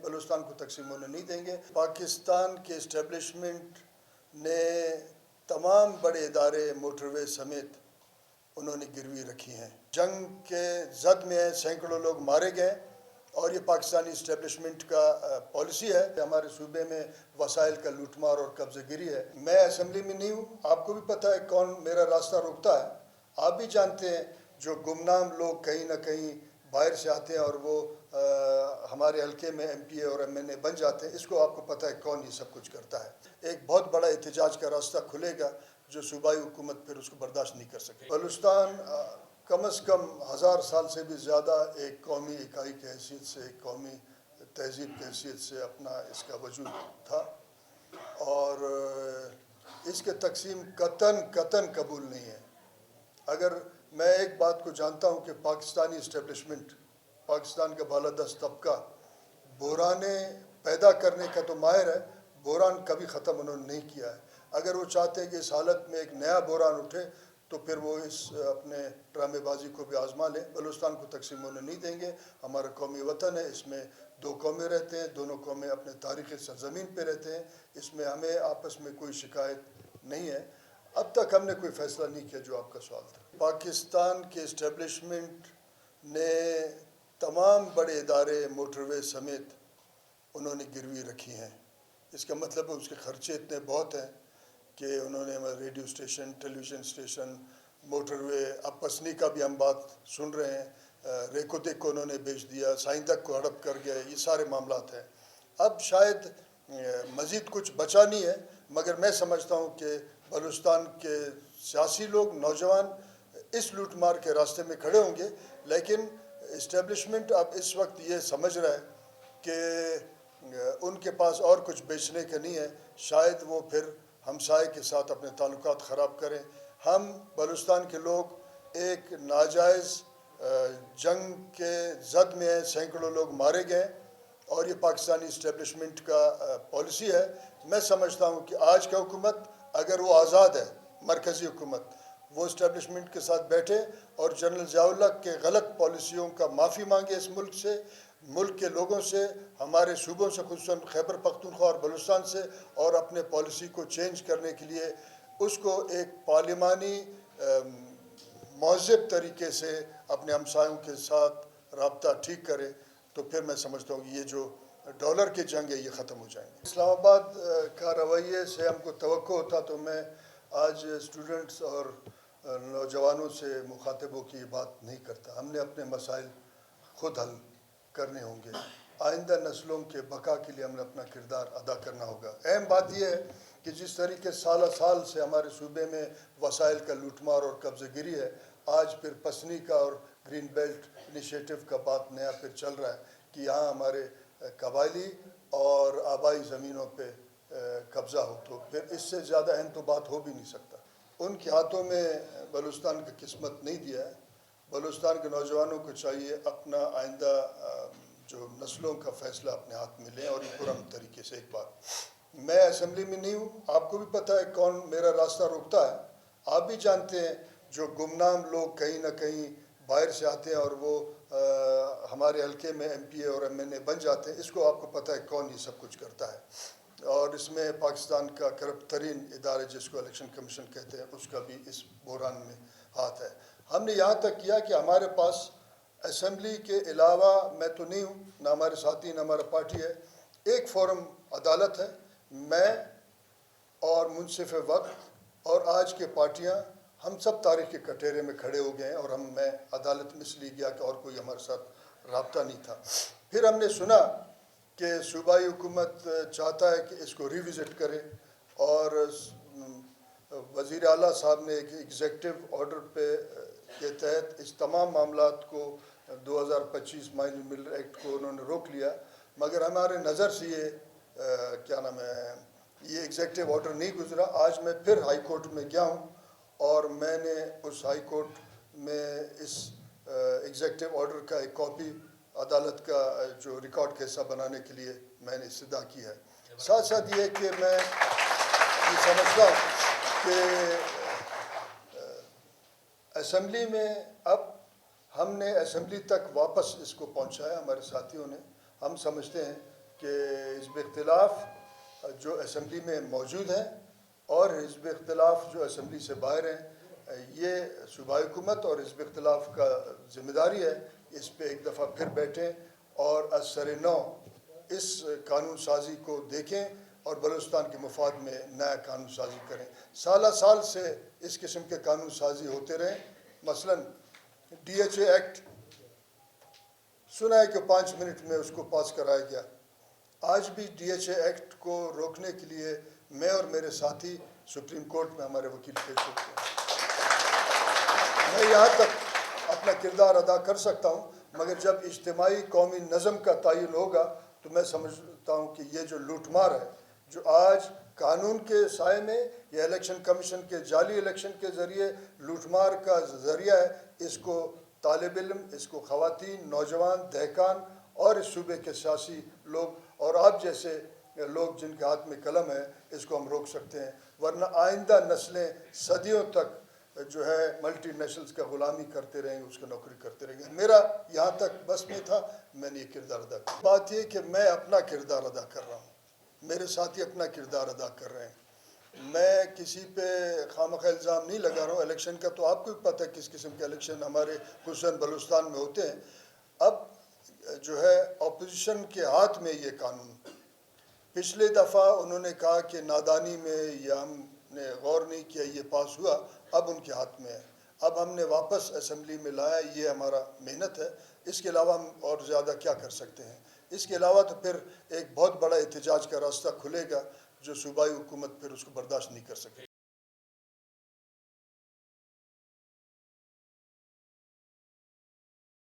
بلوچستان کو تقسیم ہونے نہیں دیں گے۔ پاکستان کے اسٹیبلشمنٹ نے تمام بڑے ادارے موٹر وے سمیت انہوں نے گروی رکھی ہیں۔ جنگ کے زد میں سینکڑوں لوگ مارے گئے اور یہ پاکستانی اسٹیبلشمنٹ کا پالیسی ہے۔ ہمارے صوبے میں وسائل کا لوٹ مار اور قبضہ گیری ہے۔ میں اسمبلی میں نہیں ہوں، آپ کو بھی پتہ ہے کون میرا راستہ روکتا ہے۔ آپ بھی جانتے ہیں جو گمنام لوگ کہیں نہ کہیں باہر سے آتے ہیں اور وہ ہمارے حلقے میں ایم پی اے اور ایم این اے بن جاتے ہیں، اس کو آپ کو پتہ ہے کون یہ سب کچھ کرتا ہے۔ ایک بہت بڑا احتجاج کا راستہ کھلے گا جو صوبائی حکومت پھر اس کو برداشت نہیں کر سکے۔ بلوچستان کم از کم 1000 سال سے بھی زیادہ ایک قومی اکائی کی حیثیت سے، ایک قومی تہذیب کی حیثیت سے اپنا اس کا وجود تھا اور اس کے تقسیم قطعاً قبول نہیں ہے۔ اگر میں ایک بات کو جانتا ہوں کہ پاکستانی اسٹیبلشمنٹ، پاکستان کا بالادست طبقہ بحرانے پیدا کرنے کا تو ماہر ہے، بحران کبھی ختم انہوں نے نہیں کیا ہے۔ اگر وہ چاہتے ہیں کہ اس حالت میں ایک نیا بحران اٹھے تو پھر وہ اس اپنے ڈرامے بازی کو بھی آزما لیں۔ بلوچستان کو تقسیم ہونے نہیں دیں گے۔ ہمارا قومی وطن ہے، اس میں 2 قومیں رہتے ہیں، دونوں قومیں اپنے تاریخی سرزمین پہ رہتے ہیں، اس میں ہمیں آپس میں کوئی شکایت نہیں ہے۔ اب تک ہم نے کوئی فیصلہ نہیں کیا جو آپ کا سوال تھا۔ پاکستان کے اسٹیبلشمنٹ نے تمام بڑے ادارے موٹر وے سمیت انہوں نے گروی رکھی ہیں۔ اس کا مطلب ہے اس کے خرچے اتنے بہت ہیں کہ انہوں نے ریڈیو اسٹیشن، ٹیلی ویژن اسٹیشن، موٹر وے، اب پسنی کا بھی ہم بات سن رہے ہیں، ریکوتک کو انہوں نے بیچ دیا، سائندک کو ہڑپ کر گئے، یہ سارے معاملات ہیں۔ اب شاید مزید کچھ بچا نہیں ہے، مگر میں سمجھتا ہوں کہ بلوچستان کے سیاسی لوگ، نوجوان اس لوٹ مار کے راستے میں کھڑے ہوں گے، لیکن اسٹیبلشمنٹ اب اس وقت یہ سمجھ رہا ہے کہ ان کے پاس اور کچھ بیچنے کا نہیں ہے، شاید وہ پھر ہمسائے کے ساتھ اپنے تعلقات خراب کریں۔ ہم بلوچستان کے لوگ ایک ناجائز جنگ کے زد میں ہیں، سینکڑوں لوگ مارے گئے اور یہ پاکستانی اسٹیبلشمنٹ کا پالیسی ہے۔ میں سمجھتا ہوں کہ آج کا حکومت اگر وہ آزاد ہے، مرکزی حکومت، وہ اسٹیبلشمنٹ کے ساتھ بیٹھے اور جنرل ضیاء الحق کے غلط پالیسیوں کا معافی مانگے اس ملک سے، ملک کے لوگوں سے، ہمارے صوبوں سے، خصوصاً خیبر پختونخوا اور بلوچستان سے، اور اپنے پالیسی کو چینج کرنے کے لیے اس کو ایک پارلیمانی مہذب طریقے سے اپنے ہمسایوں کے ساتھ رابطہ ٹھیک کرے، تو پھر میں سمجھتا ہوں کہ یہ جو ڈالر کی جنگ ہے یہ ختم ہو جائیں گے۔ اسلام آباد کا رویے سے ہم کو توقع ہوتا تو میں آج اسٹوڈنٹس اور نوجوانوں سے مخاطب ہو کے یہ بات نہیں کرتا۔ ہم نے اپنے مسائل خود حل کرنے ہوں گے۔ آئندہ نسلوں کے بقا کے لیے ہم نے اپنا کردار ادا کرنا ہوگا۔ اہم بات یہ ہے کہ جس طریقے سالہ سال سے ہمارے صوبے میں وسائل کا لوٹ مار اور قبضہ گیری ہے، آج پھر پسنی کا اور گرین بیلٹ انیشیٹو کا بات نیا پھر چل رہا ہے کہ یہاں ہمارے قبائلی اور آبائی زمینوں پہ قبضہ ہو، تو پھر اس سے زیادہ اہم تو بات ہو بھی نہیں سکتا۔ ان کے ہاتھوں میں بلوچستان کی قسمت نہیں دیا ہے۔ بلوچستان کے نوجوانوں کو چاہیے اپنا آئندہ جو نسلوں کا فیصلہ اپنے ہاتھ میں لیں اور یہ پرامن طریقے سے۔ ایک بات، میں اسمبلی میں نہیں ہوں، آپ کو بھی پتہ ہے کون میرا راستہ روکتا ہے۔ آپ بھی جانتے ہیں جو گمنام لوگ کہیں نہ کہیں باہر سے آتے ہیں اور وہ ہمارے حلقے میں ایم پی اے اور ایم این اے بن جاتے ہیں، اس کو آپ کو پتہ ہے کون یہ سب کچھ کرتا ہے۔ اور اس میں پاکستان کا کرپٹ ترین ادارے جس کو الیکشن کمیشن کہتے ہیں، اس کا بھی اس بحران میں ہاتھ ہے۔ ہم نے یہاں تک کیا کہ ہمارے پاس اسمبلی کے علاوہ، میں تو نہیں ہوں، نہ ہمارے ساتھی، نہ ہمارا پارٹی ہے، ایک فورم عدالت ہے۔ میں اور منصف وقت اور آج کے پارٹیاں، ہم سب تاریخ کے کٹہرے میں کھڑے ہو گئے ہیں اور میں عدالت میں اس لیے گیا کہ اور کوئی ہمارے ساتھ رابطہ نہیں تھا۔ پھر ہم نے سنا کہ صوبائی حکومت چاہتا ہے کہ اس کو ریوزٹ کرے اور وزیر اعلیٰ صاحب نے ایک ایگزیکٹو آرڈر کے تحت اس تمام معاملات کو 2025 مائن مل ایکٹ کو انہوں نے روک لیا، مگر ہمارے نظر سے یہ ایگزیکٹو آرڈر نہیں گزرا۔ آج میں پھر ہائی کورٹ میں گیا ہوں اور میں نے اس ہائی کورٹ میں اس ایگزیکٹو آرڈر کا ایک کاپی عدالت کا جو ریکارڈ کا حصہ بنانے کے لیے میں نے استدعا کی ہے۔ ساتھ ساتھ یہ کہ میں یہ سمجھتا ہوں کہ اسمبلی میں اب ہم نے اسمبلی تک واپس اس کو پہنچایا ہمارے ساتھیوں نے۔ ہم سمجھتے ہیں کہ حزب اختلاف جو اسمبلی میں موجود ہیں اور حزب اختلاف جو اسمبلی سے باہر ہیں، یہ صوبائی حکومت اور حزب اختلاف کا ذمہ داری ہے اس پہ ایک دفعہ پھر بیٹھیں اور از سر نو اس قانون سازی کو دیکھیں اور بلوچستان کے مفاد میں نیا قانون سازی کریں۔ سالہ سال سے اس قسم کے قانون سازی ہوتے رہیں، مثلا ڈی ایچ اے ایکٹ سنا ہے کہ 5 منٹ میں اس کو پاس کرایا گیا۔ آج بھی ڈی ایچ اے ایکٹ کو روکنے کے لیے میں اور میرے ساتھی سپریم کورٹ میں ہمارے وکیل پیش ہوتے ہیں۔ میں یہاں تک اپنا کردار ادا کر سکتا ہوں، مگر جب اجتماعی قومی نظم کا تعین ہوگا تو میں سمجھتا ہوں کہ یہ جو لوٹ مار ہے، جو آج قانون کے سائے میں یا الیکشن کمیشن کے جعلی الیکشن کے ذریعے لوٹ مار کا ذریعہ ہے، اس کو طالب علم، اس کو خواتین، نوجوان، دہقان اور اس صوبے کے سیاسی لوگ اور آپ جیسے لوگ جن کے ہاتھ میں قلم ہے، اس کو ہم روک سکتے ہیں، ورنہ آئندہ نسلیں صدیوں تک جو ہے ملٹی نیشنلز کا غلامی کرتے رہیں گے، اس کا نوکری کرتے رہیں گے۔ میرا یہاں تک بس میں تھا، میں نے یہ کردار ادا کیا۔ بات یہ کہ میں اپنا کردار ادا کر رہا ہوں، میرے ساتھی اپنا کردار ادا کر رہے ہیں، میں کسی پہ خواہ الزام نہیں لگا رہا ہوں۔ الیکشن کا تو آپ کو بھی پتہ ہے کس قسم کے الیکشن ہمارے خصوصاً بلوچستان میں ہوتے ہیں۔ اب جو ہے اپوزیشن کے ہاتھ میں یہ قانون، پچھلے دفعہ انہوں نے کہا کہ نادانی میں یا ہم نے غور نہیں کیا یہ پاس ہوا، اب ان کے ہاتھ میں ہے، اب ہم نے واپس اسمبلی میں لایا، یہ ہمارا محنت ہے، اس کے علاوہ ہم اور زیادہ کیا کر سکتے ہیں؟ اس کے علاوہ تو پھر ایک بہت بڑا احتجاج کا راستہ کھلے گا جو صوبائی حکومت پھر اس کو برداشت نہیں کر سکے۔